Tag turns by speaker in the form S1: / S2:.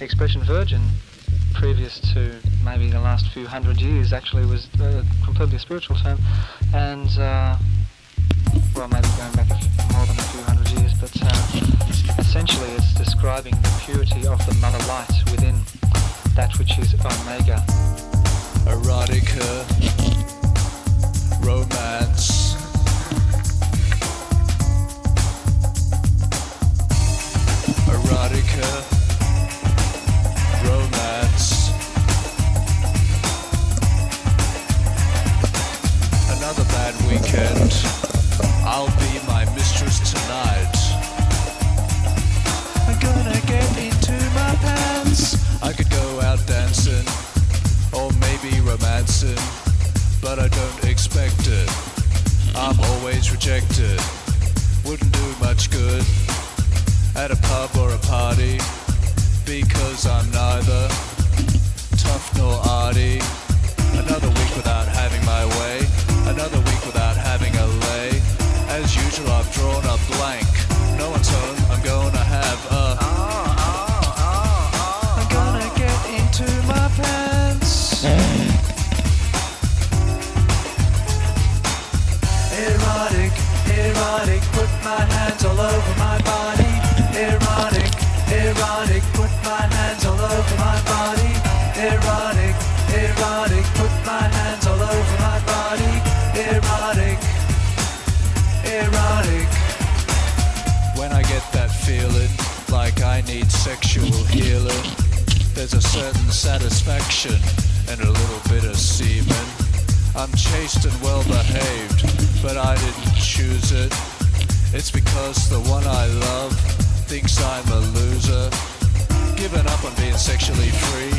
S1: The expression virgin, previous to maybe the last few hundred years, actually was completely a spiritual term, and well, maybe going back more than a few hundred years, but essentially it's describing the purity of the mother light within that which is Omega.
S2: Erotica, romance, erotica, romance. Another bad weekend. I'll be my mistress tonight. I'm gonna get into my pants. I could go out dancing, or maybe romancing, but I don't expect it. I'm always rejected. Wouldn't do much good at a pub or a party, because I'm neither tough nor arty. Another week without having my way, another week without having a lay. As usual, I've drawn a blank. No one's home, I'm gonna have a I'm gonna get into my pants. Erotic, erotic, put my hands all over my body. Erotic, erotic, put my hands all over my body. Erotic, erotic, put my hands all over my body. Erotic, erotic. When I get that feeling like I need sexual healing, there's a certain satisfaction and a little bit of semen. I'm chaste and well behaved, but I didn't choose it. It's because the one I love thinks I'm a loser, giving up on being sexually free.